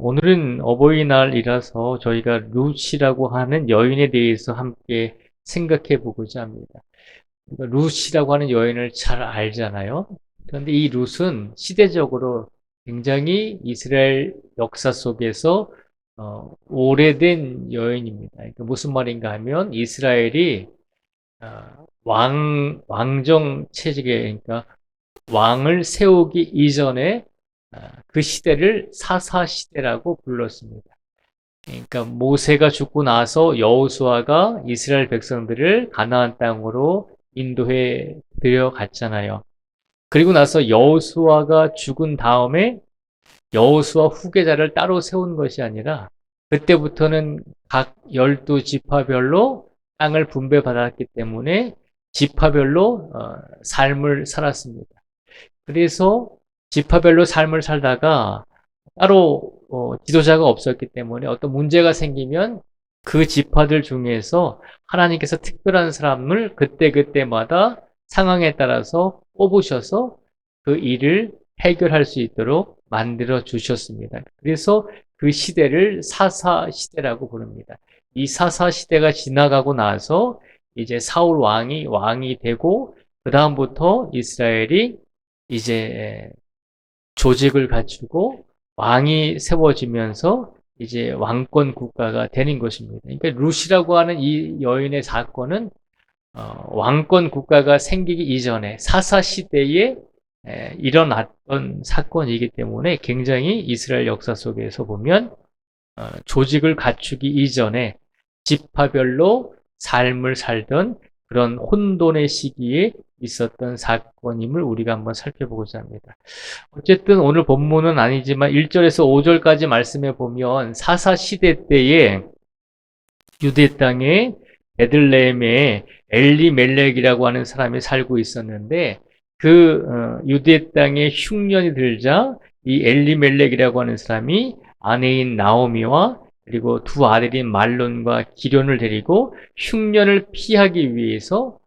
오늘은 어버이날이라서 저희가 룻이라고 하는 여인에 대해서 함께 생각해 보고자 합니다. 룻이라고 하는 여인을 잘 알잖아요. 그런데 이 룻은 시대적으로 굉장히 이스라엘 역사 속에서 오래된 여인입니다. 그러니까 무슨 말인가 하면 이스라엘이 왕정 체제에, 그러니까 왕을 세우기 이전에 그 시대를 사사시대라고 불렀습니다. 그러니까 모세가 죽고 나서 여호수아가 이스라엘 백성들을 가나안 땅으로 인도해 들여갔잖아요. 그리고 나서 여호수아가 죽은 다음에 여호수아 후계자를 따로 세운 것이 아니라 그때부터는 각 12지파별로 땅을 분배받았기 때문에 지파별로 삶을 살았습니다. 그래서 지파별로 삶을 살다가 따로 지도자가 없었기 때문에 어떤 문제가 생기면 그 지파들 중에서 하나님께서 특별한 사람을 그때그때마다 상황에 따라서 뽑으셔서 그 일을 해결할 수 있도록 만들어 주셨습니다. 그래서 그 시대를 사사 시대라고 부릅니다. 이 사사 시대가 지나가고 나서 이제 사울 왕이 되고 그 다음부터 이스라엘이 이제 조직을 갖추고 왕이 세워지면서 이제 왕권 국가가 되는 것입니다. 그러니까 룻이라고 하는 이 여인의 사건은 왕권 국가가 생기기 이전에 사사 시대에 일어났던 사건이기 때문에 굉장히 이스라엘 역사 속에서 보면 조직을 갖추기 이전에 지파별로 삶을 살던 그런 혼돈의 시기에 있었던 사건임을 우리가 한번 살펴보고자 합니다. 어쨌든 오늘 본문은 아니지만 1절에서 5절까지 말씀해 보면 사사 시대 때에 유대 땅에 베들레헴에 엘리멜렉이라고 하는 사람이 살고 있었는데 그 유대 땅에 흉년이 들자 이 엘리멜렉이라고 하는 사람이 아내인 나오미와 그리고 두 아들인 말론과 기련을 데리고 흉년을 피하기 위해서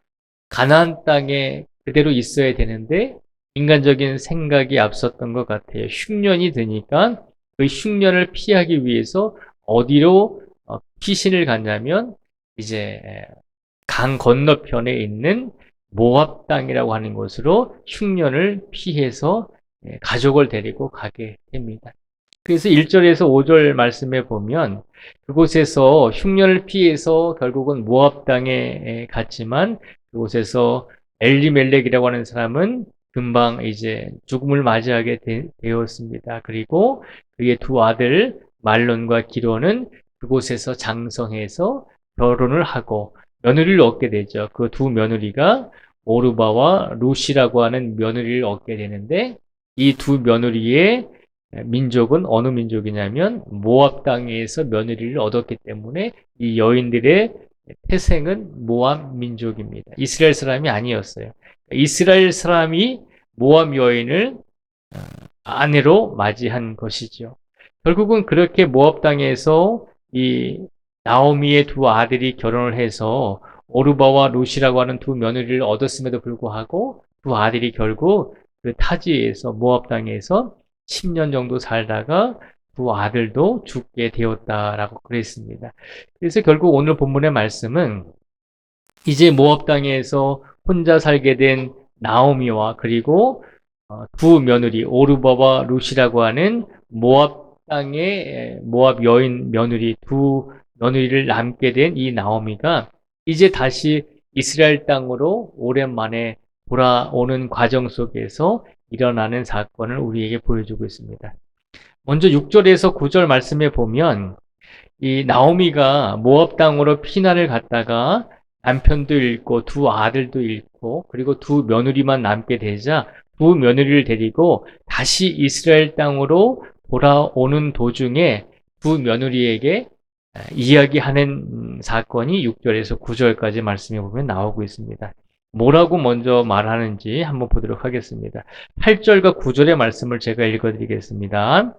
가나안 땅에 그대로 있어야 되는데 인간적인 생각이 앞섰던 것 같아요. 흉년이 드니까 그 흉년을 피하기 위해서 어디로 피신을 갔냐면 이제 강 건너편에 있는 모압 땅이라고 하는 곳으로 흉년을 피해서 가족을 데리고 가게 됩니다. 그래서 1절에서 5절 말씀에 보면 그곳에서 흉년을 피해서 결국은 모압 땅에 갔지만 그곳에서 엘리멜렉이라고 하는 사람은 금방 이제 죽음을 맞이하게 되었습니다. 그리고 그의 두 아들 말론과 기론은 그곳에서 장성해서 결혼을 하고 며느리를 얻게 되죠. 그 두 며느리가 오르바와 룻이라고 하는 며느리를 얻게 되는데 이 두 며느리의 민족은 어느 민족이냐면 모압 땅에서 며느리를 얻었기 때문에 이 여인들의 태생은 모압 민족입니다. 이스라엘 사람이 아니었어요. 이스라엘 사람이 모압 여인을 아내로 맞이한 것이죠. 결국은 그렇게 모압 땅에서 이 나오미의 두 아들이 결혼을 해서 오르바와 룻이라고 하는 두 며느리를 얻었음에도 불구하고 두 아들이 결국 그 타지에서 모압 땅에서 10년 정도 살다가 두 아들도 죽게 되었다라고 그랬습니다. 그래서 결국 오늘 본문의 말씀은 이제 모압 땅에서 혼자 살게 된 나오미와 그리고 두 며느리 오르바와 룻이라고 하는 모압 땅의 모압 여인 며느리 두 며느리를 남게 된 이 나오미가 이제 다시 이스라엘 땅으로 오랜만에 돌아오는 과정 속에서 일어나는 사건을 우리에게 보여주고 있습니다. 먼저 6절에서 9절 말씀에 보면 이 나오미가 모압 땅으로 피난을 갔다가 남편도 잃고 두 아들도 잃고 그리고 두 며느리만 남게 되자 두 며느리를 데리고 다시 이스라엘 땅으로 돌아오는 도중에 두 며느리에게 이야기하는 사건이 6절에서 9절까지 말씀해 보면 나오고 있습니다. 뭐라고 먼저 말하는지 한번 보도록 하겠습니다. 8절과 9절의 말씀을 제가 읽어드리겠습니다.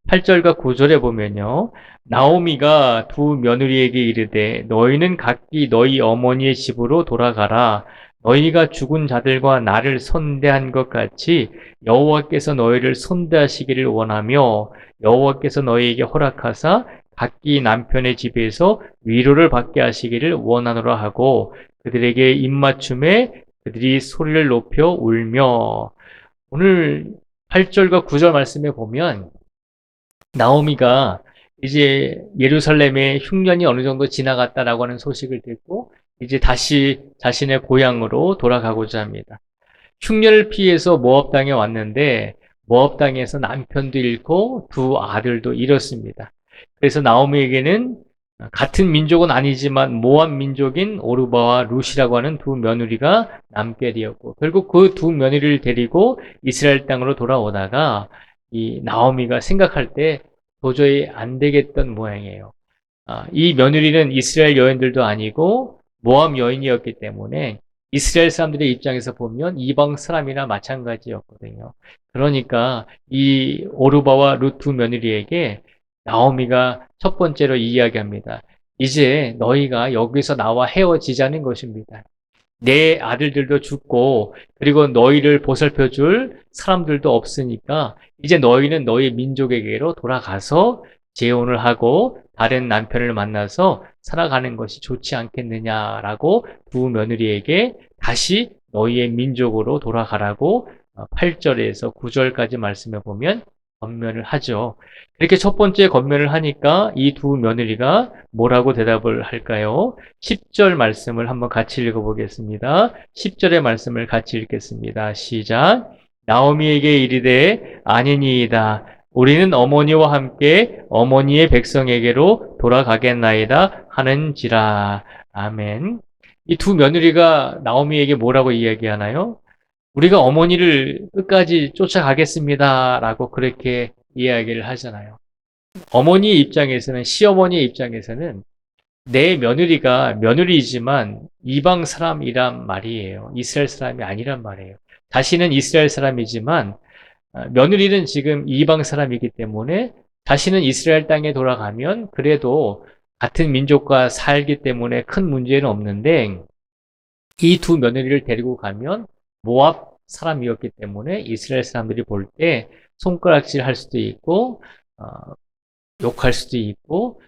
8절과 9절에 보면요. 나오미가 두 며느리에게 이르되 너희는 각기 너희 어머니의 집으로 돌아가라. 너희가 죽은 자들과 나를 선대한 것 같이 여호와께서 너희를 선대하시기를 원하며 여호와께서 너희에게 허락하사 각기 남편의 집에서 위로를 받게 하시기를 원하노라 하고 그들에게 입맞춤에 그들이 소리를 높여 울며. 오늘 8절과 9절 말씀에 보면 나오미가 이제 예루살렘의 흉년이 어느 정도 지나갔다라고 하는 소식을 듣고 이제 다시 자신의 고향으로 돌아가고자 합니다. 흉년을 피해서 모압 땅에 왔는데 모압 땅에서 남편도 잃고 두 아들도 잃었습니다. 그래서 나오미에게는 같은 민족은 아니지만 모압 민족인 오르바와 룻이라고 하는 두 며느리가 남게 되었고 결국 그 두 며느리를 데리고 이스라엘 땅으로 돌아오다가 이 나오미가 생각할 때 도저히 안 되겠던 모양이에요. 이 며느리는 이스라엘 여인들도 아니고 모압 여인이었기 때문에 이스라엘 사람들의 입장에서 보면 이방 사람이나 마찬가지였거든요. 그러니까 이 오르바와 룻 두 며느리에게 나오미가 첫 번째로 이야기합니다. 이제 너희가 여기서 나와 헤어지자는 것입니다. 내 아들들도 죽고 그리고 너희를 보살펴 줄 사람들도 없으니까 이제 너희는 너희 민족에게로 돌아가서 재혼을 하고 다른 남편을 만나서 살아가는 것이 좋지 않겠느냐라고 두 며느리에게 다시 너희의 민족으로 돌아가라고 8절에서 9절까지 말씀해 보면 권면을 하죠. 이렇게 첫 번째 권면을 하니까 이 두 며느리가 뭐라고 대답을 할까요? 10절 말씀을 한번 같이 읽어보겠습니다. 10절의 말씀을 같이 읽겠습니다. 시작. 나오미에게 이르되 아니니이다. 우리는 어머니와 함께 어머니의 백성에게로 돌아가겠나이다 하는지라. 아멘. 이 두 며느리가 나오미에게 뭐라고 이야기하나요? 우리가 어머니를 끝까지 쫓아가겠습니다 라고 그렇게 이야기를 하잖아요. 어머니의 입장에서는, 시어머니의 입장에서는 내 며느리가 며느리이지만 이방 사람이란 말이에요. 이스라엘 사람이 아니란 말이에요. 자신은 이스라엘 사람이지만 며느리는 지금 이방 사람이기 때문에 자신은 이스라엘 땅에 돌아가면 그래도 같은 민족과 살기 때문에 큰 문제는 없는데 이 두 며느리를 데리고 가면 모압 사람이었기 때문에 이스라엘 사람들이 볼 때 손가락질 할 수도 있고 욕할 수도 있고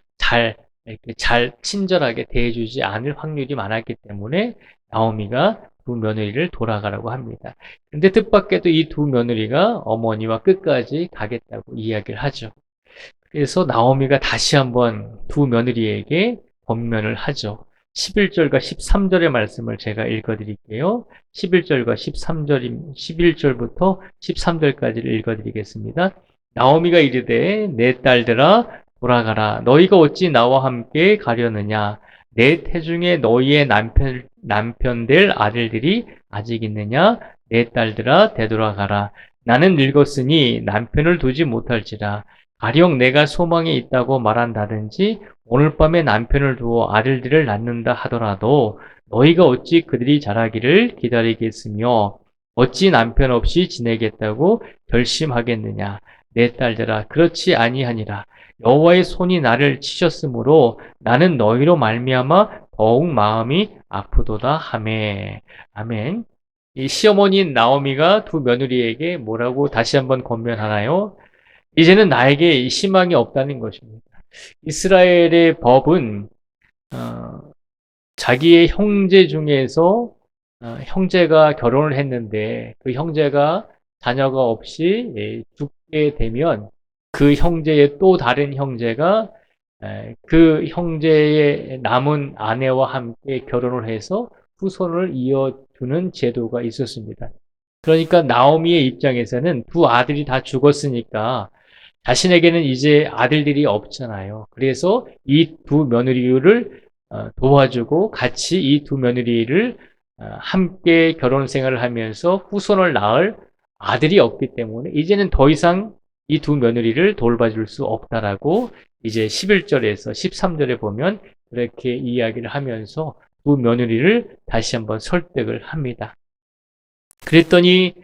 이렇게 잘 친절하게 대해주지 않을 확률이 많았기 때문에 나오미가 두 며느리를 돌아가라고 합니다. 근데 뜻밖에도 이 두 며느리가 어머니와 끝까지 가겠다고 이야기를 하죠. 그래서 나오미가 다시 한번 두 며느리에게 권면을 하죠. 11절과 13절의 말씀을 제가 읽어드릴게요. 11절과 11절부터 13절까지를 읽어드리겠습니다. 나오미가 이르되 내 딸들아 돌아가라. 너희가 어찌 나와 함께 가려느냐? 내 태중에 너희의 남편될 아들들이 아직 있느냐? 내 딸들아 되돌아가라. 나는 늙었으니 남편을 두지 못할지라. 가령 내가 소망이 있다고 말한다든지 오늘 밤에 남편을 두어 아들들을 낳는다 하더라도 너희가 어찌 그들이 자라기를 기다리겠으며 어찌 남편 없이 지내겠다고 결심하겠느냐? 내 딸들아 그렇지 아니하니라. 여호와의 손이 나를 치셨으므로 나는 너희로 말미암아 더욱 마음이 아프도다 하매. 아멘. 이 시어머니인 나오미가 두 며느리에게 뭐라고 다시 한번 권면하나요? 이제는 나에게 희망이 없다는 것입니다. 이스라엘의 법은 자기의 형제 중에서 형제가 결혼을 했는데 그 형제가 자녀가 없이 죽게 되면 그 형제의 또 다른 형제가 그 형제의 남은 아내와 함께 결혼을 해서 후손을 이어주는 제도가 있었습니다. 그러니까 나오미의 입장에서는 두 아들이 다 죽었으니까 자신에게는 이제 아들들이 없잖아요. 그래서 이 두 며느리를 도와주고 같이 이 두 며느리를 함께 결혼 생활을 하면서 후손을 낳을 아들이 없기 때문에 이제는 더 이상 이 두 며느리를 돌봐줄 수 없다라고 이제 11절에서 13절에 보면 그렇게 이야기를 하면서 두 며느리를 다시 한번 설득을 합니다. 그랬더니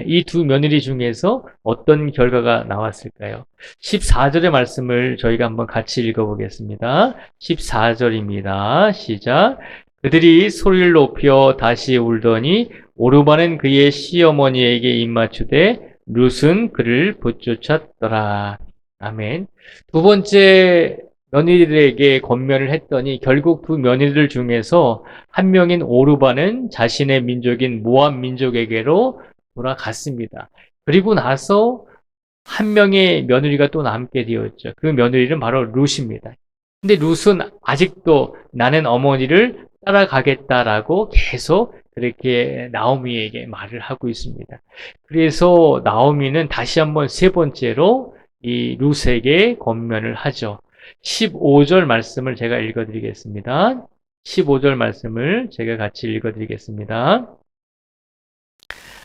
이 두 며느리 중에서 어떤 결과가 나왔을까요? 14절의 말씀을 저희가 한번 같이 읽어보겠습니다. 14절입니다. 시작. 그들이 소리를 높여 다시 울더니 오르바는 그의 시어머니에게 입맞추되 룻은 그를 붙쫓았더라. 아멘. 두 번째 며느리들에게 권면을 했더니 결국 두 며느리들 중에서 한 명인 오르바는 자신의 민족인 모압 민족에게로 돌아갔습니다. 그리고 나서 한 명의 며느리가 또 남게 되었죠. 그 며느리는 바로 룻입니다. 근데 룻은 아직도 나는 어머니를 따라가겠다라고 계속 그렇게 나오미에게 말을 하고 있습니다. 그래서 나오미는 다시 한번 세 번째로 이 룻에게 권면을 하죠. 15절 말씀을 제가 읽어드리겠습니다. 15절 말씀을 제가 같이 읽어드리겠습니다.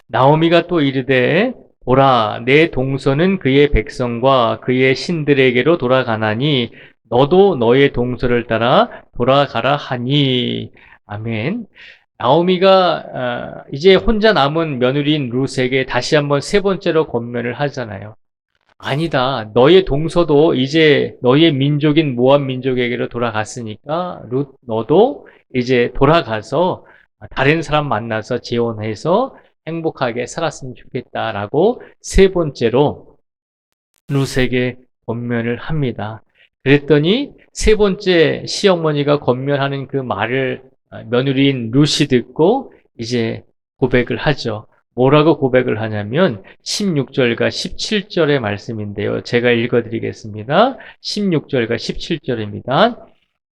나오미가 또 이르되 보라 내 동서는 그의 백성과 그의 신들에게로 돌아가나니 너도 너의 동서를 따라 돌아가라 하니 아멘. 나오미가 이제 혼자 남은 며느리인 룻에게 다시 한번 세 번째로 권면을 하잖아요. 아니다. 너의 동서도 이제 너의 민족인 모압 민족에게로 돌아갔으니까 룻 너도 이제 돌아가서 다른 사람 만나서 재혼해서 행복하게 살았으면 좋겠다라고 세 번째로 룻에게 권면을 합니다. 그랬더니 세 번째 시어머니가 권면하는 그 말을 며느리인 룻이 듣고 이제 고백을 하죠. 뭐라고 고백을 하냐면 16절과 17절의 말씀인데요. 제가 읽어드리겠습니다. 16절과 17절입니다.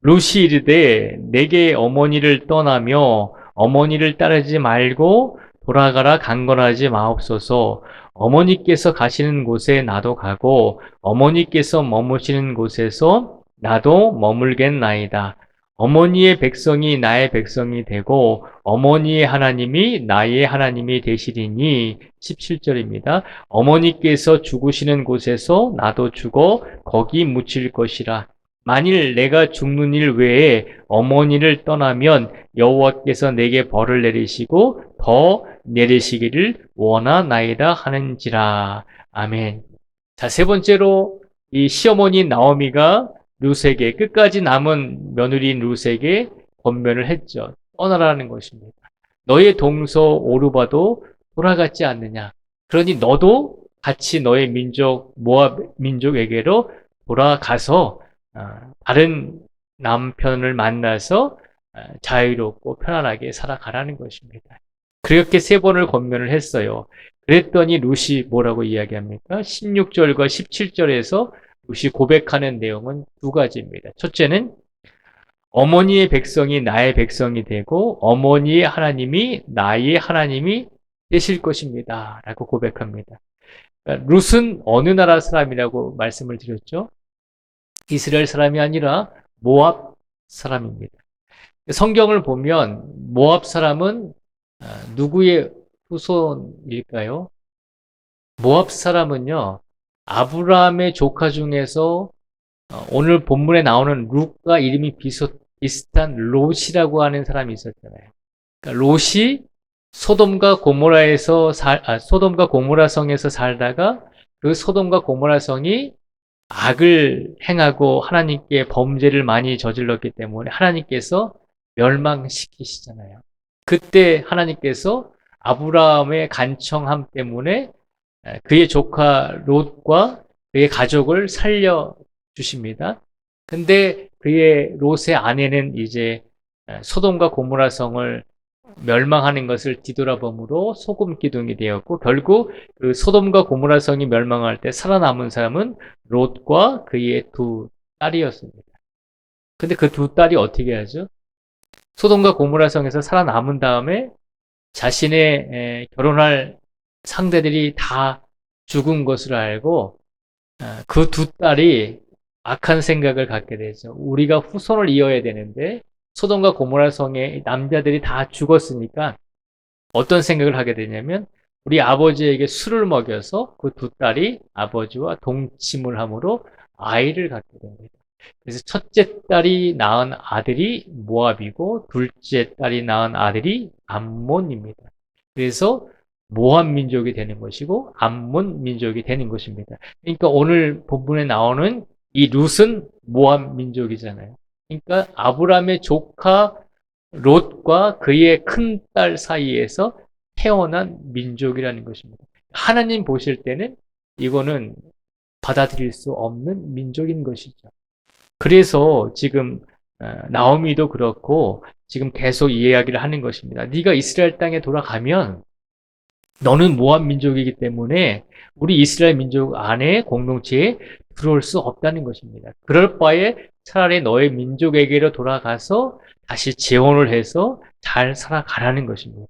룻이 이르되 내게 어머니를 떠나며 어머니를 따르지 말고 돌아가라 강건하지 마옵소서. 어머니께서 가시는 곳에 나도 가고 어머니께서 머무시는 곳에서 나도 머물겠나이다. 어머니의 백성이 나의 백성이 되고 어머니의 하나님이 나의 하나님이 되시리니 17절입니다. 어머니께서 죽으시는 곳에서 나도 죽어 거기 묻힐 것이라. 만일 내가 죽는 일 외에 어머니를 떠나면 여호와께서 내게 벌을 내리시고 더 내리시기를 원하나이다 하는지라. 아멘. 자, 세 번째로 이 시어머니 나오미가 룻에게 끝까지 남은 며느리인 룻에게 권면을 했죠. 떠나라는 것입니다. 너의 동서 오르바도 돌아갔지 않느냐. 그러니 너도 같이 너의 민족 모압 민족에게로 돌아가서 다른 남편을 만나서 자유롭고 편안하게 살아가라는 것입니다. 그렇게 세 번을 권면을 했어요. 그랬더니 룻이 뭐라고 이야기합니까? 16절과 17절에서 룻이 고백하는 내용은 두 가지입니다. 첫째는 어머니의 백성이 나의 백성이 되고 어머니의 하나님이 나의 하나님이 되실 것입니다. 라고 고백합니다. 그러니까 룻은 어느 나라 사람이라고 말씀을 드렸죠? 이스라엘 사람이 아니라 모압 사람입니다. 성경을 보면 모압 사람은 누구의 후손일까요? 모압 사람은요, 아브라함의 조카 중에서 오늘 본문에 나오는 룻과 이름이 비슷한 롯이라고 하는 사람이 있었잖아요. 그러니까 롯이 소돔과 고모라 성에서 살다가 그 소돔과 고모라 성이 악을 행하고 하나님께 범죄를 많이 저질렀기 때문에 하나님께서 멸망시키시잖아요. 그때 하나님께서 아브라함의 간청함 때문에 그의 조카 롯과 그의 가족을 살려주십니다. 근데 그의 롯의 아내는 이제 소돔과 고모라 성을 멸망하는 것을 뒤돌아봄으로 소금 기둥이 되었고 결국 그 소돔과 고모라 성이 멸망할 때 살아남은 사람은 롯과 그의 두 딸이었습니다. 근데 그 두 딸이 어떻게 하죠? 소돔과 고모라 성에서 살아남은 다음에 자신의 결혼할 상대들이 다 죽은 것을 알고 그 두 딸이 악한 생각을 갖게 되죠. 우리가 후손을 이어야 되는데 소돔과 고모라 성의 남자들이 다 죽었으니까 어떤 생각을 하게 되냐면 우리 아버지에게 술을 먹여서 그 두 딸이 아버지와 동침을 함으로 아이를 갖게 됩니다. 그래서 첫째 딸이 낳은 아들이 모압이고 둘째 딸이 낳은 아들이 암몬입니다. 그래서 모압 민족이 되는 것이고 암몬 민족이 되는 것입니다. 그러니까 오늘 본문에 나오는 이 룻은 모압 민족이잖아요. 그러니까 아브라함의 조카 롯과 그의 큰딸 사이에서 태어난 민족이라는 것입니다. 하나님 보실 때는 이거는 받아들일 수 없는 민족인 것이죠. 그래서 지금 나오미도 그렇고 지금 계속 이 이야기를 하는 것입니다. 네가 이스라엘 땅에 돌아가면 너는 모압 민족이기 때문에 우리 이스라엘 민족 안에 공동체에 들어올 수 없다는 것입니다. 그럴 바에 차라리 너의 민족에게로 돌아가서 다시 재혼을 해서 잘 살아가라는 것입니다.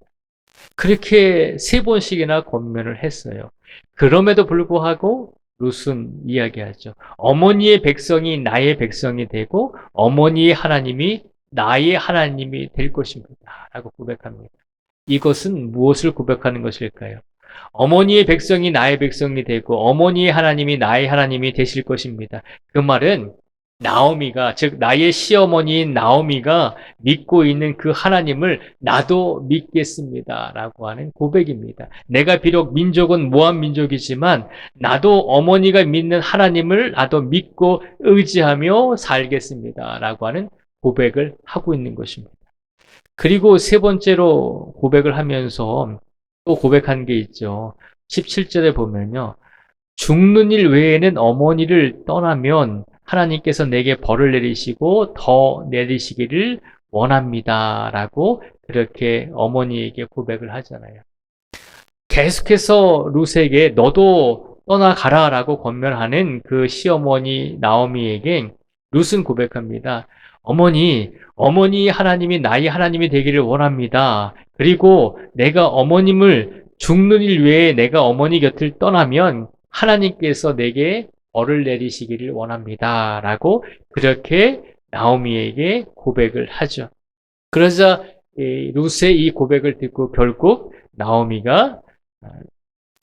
그렇게 세 번씩이나 권면을 했어요. 그럼에도 불구하고 룻은 이야기하죠. 어머니의 백성이 나의 백성이 되고 어머니의 하나님이 나의 하나님이 될 것입니다. 라고 고백합니다. 이것은 무엇을 고백하는 것일까요? 어머니의 백성이 나의 백성이 되고 어머니의 하나님이 나의 하나님이 되실 것입니다. 그 말은 나오미가, 즉 나의 시어머니인 나오미가 믿고 있는 그 하나님을 나도 믿겠습니다. 라고 하는 고백입니다. 내가 비록 민족은 모압 민족이지만 나도 어머니가 믿는 하나님을 나도 믿고 의지하며 살겠습니다. 라고 하는 고백을 하고 있는 것입니다. 그리고 세 번째로 고백을 하면서 또 고백한 게 있죠. 17절에 보면요. 죽는 일 외에는 어머니를 떠나면 하나님께서 내게 벌을 내리시고 더 내리시기를 원합니다. 라고 그렇게 어머니에게 고백을 하잖아요. 계속해서 룻에게 너도 떠나가라 라고 권면하는 그 시어머니 나오미에게 룻은 고백합니다. 어머니 하나님이 나의 하나님이 되기를 원합니다. 그리고 내가 어머님을 죽는 일 외에 내가 어머니 곁을 떠나면 하나님께서 내게 벌을 내리시기를 원합니다. 라고 그렇게 나오미에게 고백을 하죠. 그러자 룻의 이 고백을 듣고 결국 나오미가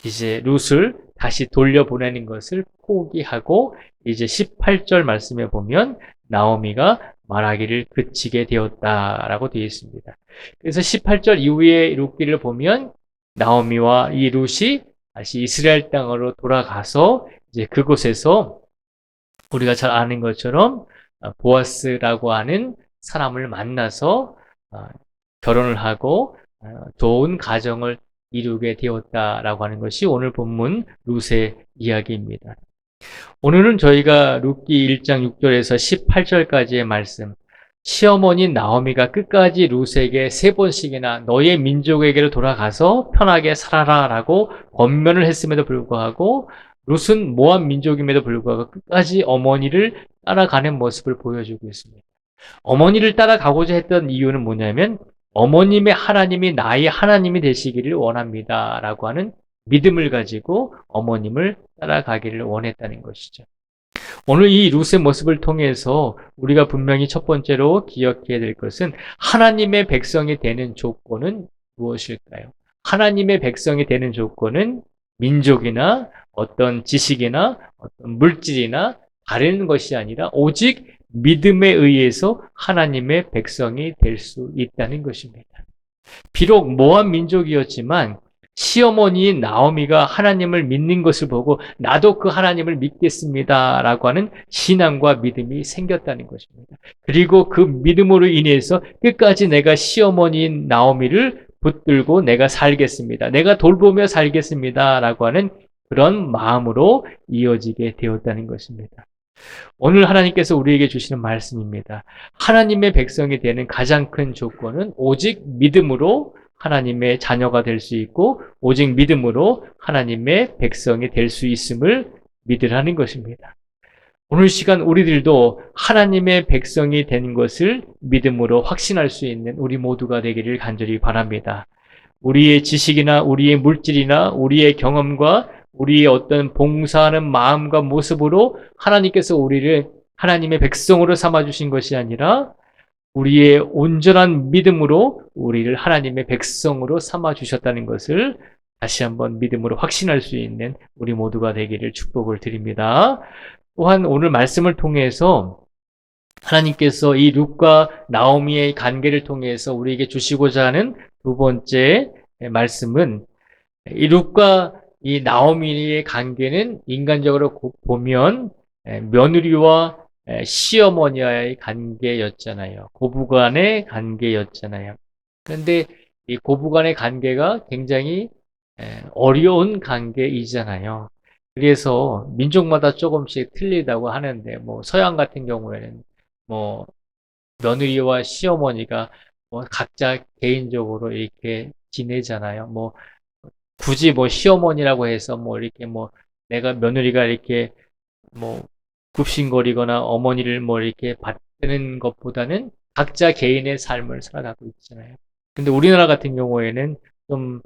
이제 룻을 다시 돌려보내는 것을 포기하고 이제 18절 말씀에 보면 나오미가 말하기를 그치게 되었다라고 되어 있습니다. 그래서 18절 이후에 룻기를 보면 나오미와 이 룻이 다시 이스라엘 땅으로 돌아가서 이제 그곳에서 우리가 잘 아는 것처럼 보아스라고 하는 사람을 만나서 결혼을 하고 좋은 가정을 이루게 되었다라고 하는 것이 오늘 본문 룻의 이야기입니다. 오늘은 저희가 룻기 1장 6절에서 18절까지의 말씀, 시어머니 나오미가 끝까지 룻에게 세 번씩이나 너의 민족에게로 돌아가서 편하게 살아라 라고 권면을 했음에도 불구하고 룻은 모압 민족임에도 불구하고 끝까지 어머니를 따라가는 모습을 보여주고 있습니다. 어머니를 따라가고자 했던 이유는 뭐냐면 어머님의 하나님이 나의 하나님이 되시기를 원합니다. 라고 하는 믿음을 가지고 어머님을 따라가기를 원했다는 것이죠. 오늘 이 룻의 모습을 통해서 우리가 분명히 첫 번째로 기억해야 될 것은 하나님의 백성이 되는 조건은 무엇일까요? 하나님의 백성이 되는 조건은 민족이나 어떤 지식이나 어떤 물질이나 다른 것이 아니라 오직 믿음에 의해서 하나님의 백성이 될 수 있다는 것입니다. 비록 모압 민족이었지만 시어머니인 나오미가 하나님을 믿는 것을 보고 나도 그 하나님을 믿겠습니다 라고 하는 신앙과 믿음이 생겼다는 것입니다. 그리고 그 믿음으로 인해서 끝까지 내가 시어머니인 나오미를 붙들고 내가 살겠습니다. 내가 돌보며 살겠습니다 라고 하는 그런 마음으로 이어지게 되었다는 것입니다. 오늘 하나님께서 우리에게 주시는 말씀입니다. 하나님의 백성이 되는 가장 큰 조건은 오직 믿음으로 하나님의 자녀가 될 수 있고 오직 믿음으로 하나님의 백성이 될 수 있음을 믿으라는 것입니다. 오늘 시간 우리들도 하나님의 백성이 되는 것을 믿음으로 확신할 수 있는 우리 모두가 되기를 간절히 바랍니다. 우리의 지식이나 우리의 물질이나 우리의 경험과 우리의 어떤 봉사하는 마음과 모습으로 하나님께서 우리를 하나님의 백성으로 삼아주신 것이 아니라 우리의 온전한 믿음으로 우리를 하나님의 백성으로 삼아주셨다는 것을 다시 한번 믿음으로 확신할 수 있는 우리 모두가 되기를 축복을 드립니다. 또한 오늘 말씀을 통해서 하나님께서 이 룻과 나오미의 관계를 통해서 우리에게 주시고자 하는 두 번째 말씀은 이 룻과 이 나오미의 관계는 인간적으로 보면 며느리와 시어머니와의 관계였잖아요. 고부간의 관계였잖아요. 그런데 이 고부간의 관계가 굉장히 어려운 관계이잖아요. 그래서 민족마다 조금씩 틀리다고 하는데, 뭐 서양 같은 경우에는 뭐 며느리와 시어머니가 뭐 각자 개인적으로 이렇게 지내잖아요. 뭐 굳이 뭐 시어머니라고 해서 뭐 이렇게 뭐 내가 며느리가 이렇게 뭐 굽신거리거나 어머니를 뭐 이렇게 받드는 것보다는 각자 개인의 삶을 살아가고 있잖아요. 근데 우리나라 같은 경우에는 좀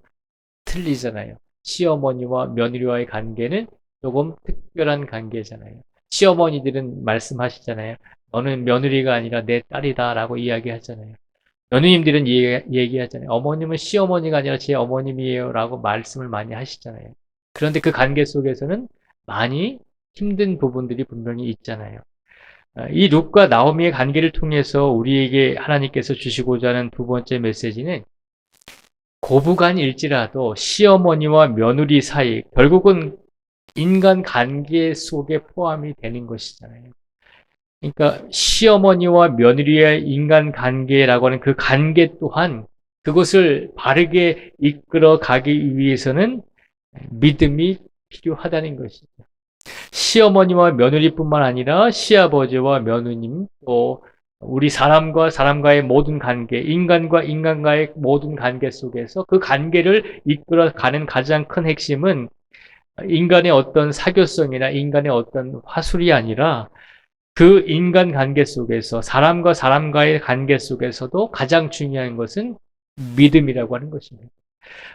틀리잖아요. 시어머니와 며느리와의 관계는 조금 특별한 관계잖아요. 시어머니들은 말씀하시잖아요. 너는 며느리가 아니라 내 딸이다라고 이야기하잖아요. 며느님들은 얘기하잖아요. 어머님은 시어머니가 아니라 제 어머님이에요 라고 말씀을 많이 하시잖아요. 그런데 그 관계 속에서는 많이 힘든 부분들이 분명히 있잖아요. 이 룻과 나오미의 관계를 통해서 우리에게 하나님께서 주시고자 하는 두 번째 메시지는 고부간일지라도 시어머니와 며느리 사이, 결국은 인간 관계 속에 포함이 되는 것이잖아요. 그러니까 시어머니와 며느리의 인간 관계라고 하는 그 관계 또한 그것을 바르게 이끌어 가기 위해서는 믿음이 필요하다는 것이죠. 시어머니와 며느리뿐만 아니라 시아버지와 며느님, 또 우리 사람과 사람과의 모든 관계, 인간과 인간과의 모든 관계 속에서 그 관계를 이끌어 가는 가장 큰 핵심은 인간의 어떤 사교성이나 인간의 어떤 화술이 아니라 그 인간 관계 속에서 사람과 사람과의 관계 속에서도 가장 중요한 것은 믿음이라고 하는 것입니다.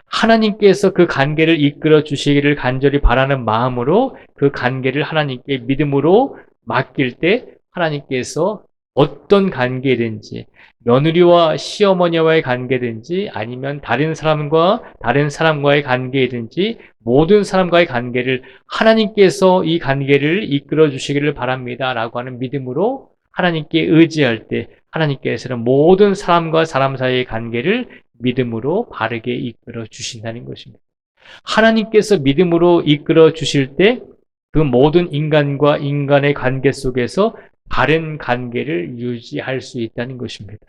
하나님께서 그 관계를 이끌어 주시기를 간절히 바라는 마음으로 그 관계를 하나님께 믿음으로 맡길 때 하나님께서 어떤 관계든지 며느리와 시어머니와의 관계든지 아니면 다른 사람과의 관계든지 모든 사람과의 관계를 하나님께서 이 관계를 이끌어 주시기를 바랍니다 라고 하는 믿음으로 하나님께 의지할 때 하나님께서는 모든 사람과 사람 사이의 관계를 믿음으로 바르게 이끌어 주신다는 것입니다. 하나님께서 믿음으로 이끌어 주실 때 그 모든 인간과 인간의 관계 속에서 바른 관계를 유지할 수 있다는 것입니다.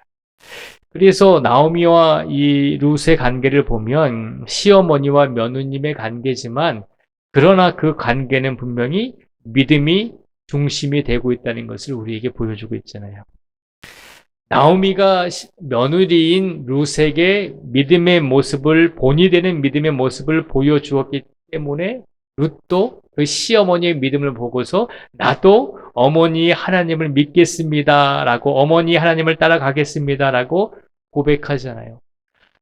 그래서 나오미와 이 룻의 관계를 보면 시어머니와 며느님의 관계지만 그러나 그 관계는 분명히 믿음이 중심이 되고 있다는 것을 우리에게 보여주고 있잖아요. 나오미가 며느리인 룻에게 믿음의 모습을, 본이 되는 믿음의 모습을 보여주었기 때문에 룻도 그 시어머니의 믿음을 보고서 나도 어머니 하나님을 믿겠습니다 라고, 어머니 하나님을 따라가겠습니다 라고 고백하잖아요.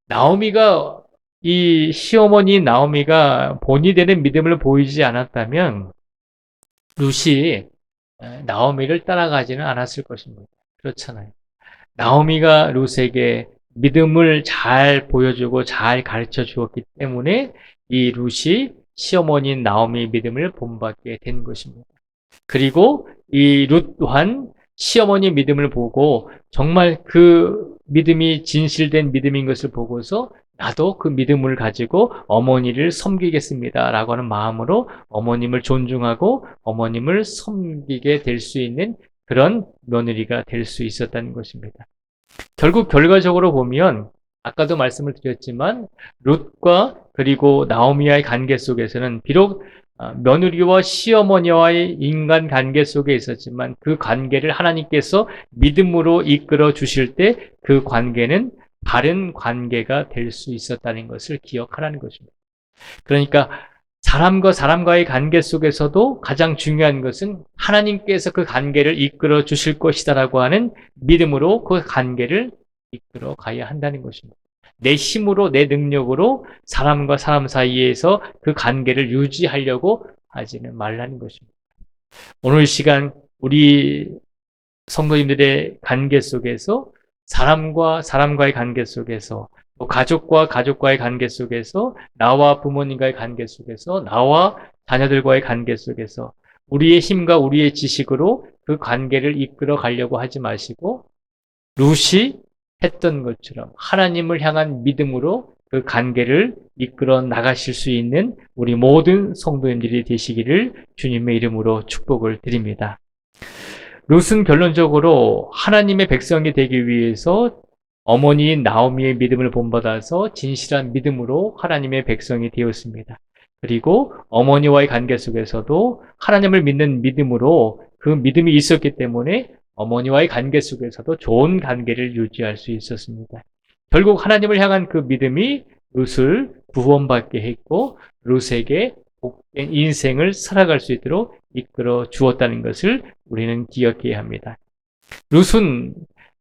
나오미가, 이 시어머니 나오미가 본이 되는 믿음을 보이지 않았다면 룻이 나오미를 따라가지는 않았을 것입니다. 그렇잖아요. 나오미가 룻에게 믿음을 잘 보여주고 잘 가르쳐 주었기 때문에 이 룻이 시어머니인 나오미의 믿음을 본받게 된 것입니다. 그리고 이 룻 또한 시어머니의 믿음을 보고 정말 그 믿음이 진실된 믿음인 것을 보고서 나도 그 믿음을 가지고 어머니를 섬기겠습니다 라고 하는 마음으로 어머님을 존중하고 어머님을 섬기게 될 수 있는 그런 며느리가 될 수 있었다는 것입니다. 결국 결과적으로 보면 아까도 말씀을 드렸지만 룻과 그리고 나오미와의 관계 속에서는 비록 며느리와 시어머니와의 인간 관계 속에 있었지만 그 관계를 하나님께서 믿음으로 이끌어 주실 때 그 관계는 바른 관계가 될 수 있었다는 것을 기억하라는 것입니다. 그러니까 사람과 사람과의 관계 속에서도 가장 중요한 것은 하나님께서 그 관계를 이끌어 주실 것이다라고 하는 믿음으로 그 관계를 이끌어 가야 한다는 것입니다. 내 힘으로, 내 능력으로 사람과 사람 사이에서 그 관계를 유지하려고 하지는 말라는 것입니다. 오늘 시간 우리 성도님들의 관계 속에서 사람과 사람과의 관계 속에서 또 가족과 가족과의 관계 속에서 나와 부모님과의 관계 속에서 나와 자녀들과의 관계 속에서 우리의 힘과 우리의 지식으로 그 관계를 이끌어 가려고 하지 마시고 룻이 했던 것처럼 하나님을 향한 믿음으로 그 관계를 이끌어 나가실 수 있는 우리 모든 성도님들이 되시기를 주님의 이름으로 축복을 드립니다. 룻은 결론적으로 하나님의 백성이 되기 위해서 어머니인 나오미의 믿음을 본받아서 진실한 믿음으로 하나님의 백성이 되었습니다. 그리고 어머니와의 관계 속에서도 하나님을 믿는 믿음으로 그 믿음이 있었기 때문에 어머니와의 관계 속에서도 좋은 관계를 유지할 수 있었습니다. 결국 하나님을 향한 그 믿음이 룻을 구원받게 했고 룻에게 복된 인생을 살아갈 수 있도록 이끌어 주었다는 것을 우리는 기억해야 합니다. 룻은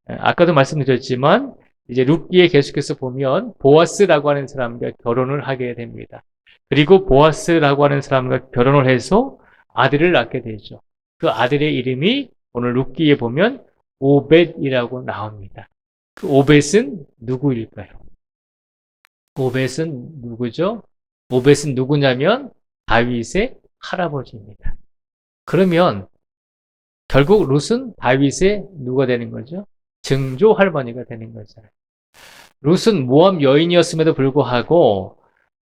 아까도 말씀드렸지만 이제 룻기에 계속해서 보면 보아스라고 하는 사람과 결혼을 하게 됩니다. 그리고 보아스라고 하는 사람과 결혼을 해서 아들을 낳게 되죠. 그 아들의 이름이 오늘 룻기에 보면 오벳이라고 나옵니다. 그 오벳은 누구일까요? 오벳은 누구죠? 오벳은 누구냐면 다윗의 할아버지입니다. 그러면 결국 룻은 다윗의 누가 되는 거죠? 증조 할머니가 되는 거잖아요. 룻은 모함 여인이었음에도 불구하고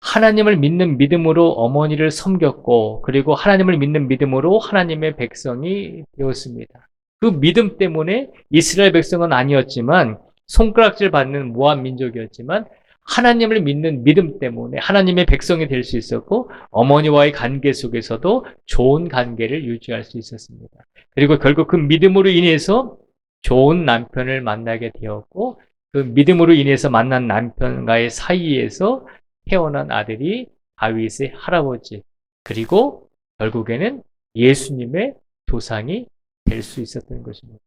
하나님을 믿는 믿음으로 어머니를 섬겼고 그리고 하나님을 믿는 믿음으로 하나님의 백성이 되었습니다. 그 믿음 때문에 이스라엘 백성은 아니었지만 손가락질 받는 모함 민족이었지만 하나님을 믿는 믿음 때문에 하나님의 백성이 될 수 있었고 어머니와의 관계 속에서도 좋은 관계를 유지할 수 있었습니다. 그리고 결국 그 믿음으로 인해서 좋은 남편을 만나게 되었고 그 믿음으로 인해서 만난 남편과의 사이에서 태어난 아들이 다윗의 할아버지 그리고 결국에는 예수님의 조상이 될 수 있었던 것입니다.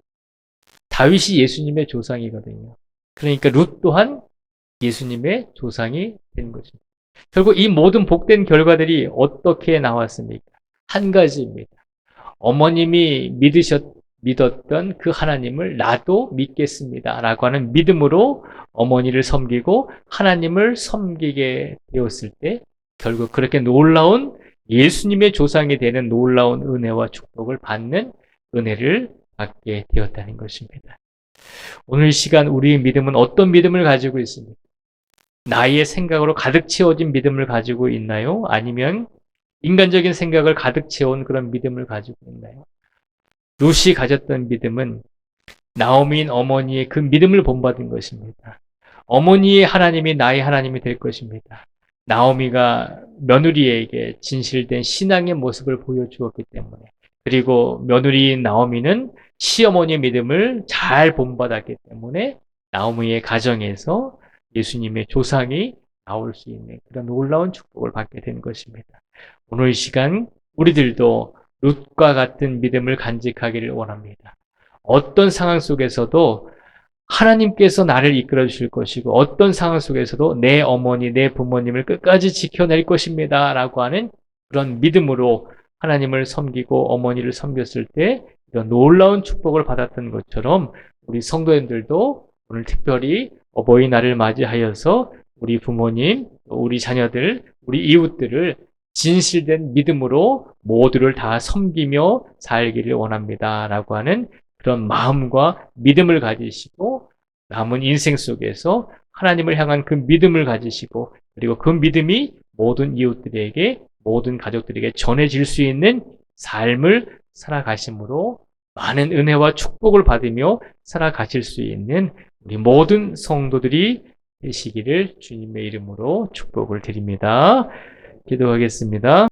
다윗이 예수님의 조상이거든요. 그러니까 룻 또한 예수님의 조상이 된 것입니다. 결국 이 모든 복된 결과들이 어떻게 나왔습니까? 한 가지입니다. 어머님이 믿었던 그 하나님을 나도 믿겠습니다. 라고 하는 믿음으로 어머니를 섬기고 하나님을 섬기게 되었을 때 결국 그렇게 놀라운 예수님의 조상이 되는 놀라운 은혜와 축복을 받는 은혜를 받게 되었다는 것입니다. 오늘 시간 우리의 믿음은 어떤 믿음을 가지고 있습니까? 나의 생각으로 가득 채워진 믿음을 가지고 있나요? 아니면 인간적인 생각을 가득 채운 그런 믿음을 가지고 있나요? 룻이 가졌던 믿음은 나오미인 어머니의 그 믿음을 본받은 것입니다. 어머니의 하나님이 나의 하나님이 될 것입니다. 나오미가 며느리에게 진실된 신앙의 모습을 보여주었기 때문에 그리고 며느리인 나오미는 시어머니의 믿음을 잘 본받았기 때문에 나오미의 가정에서 예수님의 조상이 나올 수 있는 그런 놀라운 축복을 받게 된 것입니다. 오늘 이 시간 우리들도 룻과 같은 믿음을 간직하기를 원합니다. 어떤 상황 속에서도 하나님께서 나를 이끌어 주실 것이고 어떤 상황 속에서도 내 어머니, 내 부모님을 끝까지 지켜낼 것입니다. 라고 하는 그런 믿음으로 하나님을 섬기고 어머니를 섬겼을 때 이런 놀라운 축복을 받았던 것처럼 우리 성도님들도 오늘 특별히 어버이날을 맞이하여서 우리 부모님, 우리 자녀들, 우리 이웃들을 진실된 믿음으로 모두를 다 섬기며 살기를 원합니다. 라고 하는 그런 마음과 믿음을 가지시고 남은 인생 속에서 하나님을 향한 그 믿음을 가지시고 그리고 그 믿음이 모든 이웃들에게 모든 가족들에게 전해질 수 있는 삶을 살아가심으로 많은 은혜와 축복을 받으며 살아가실 수 있는 우리 모든 성도들이 되시기를 주님의 이름으로 축복을 드립니다. 기도하겠습니다.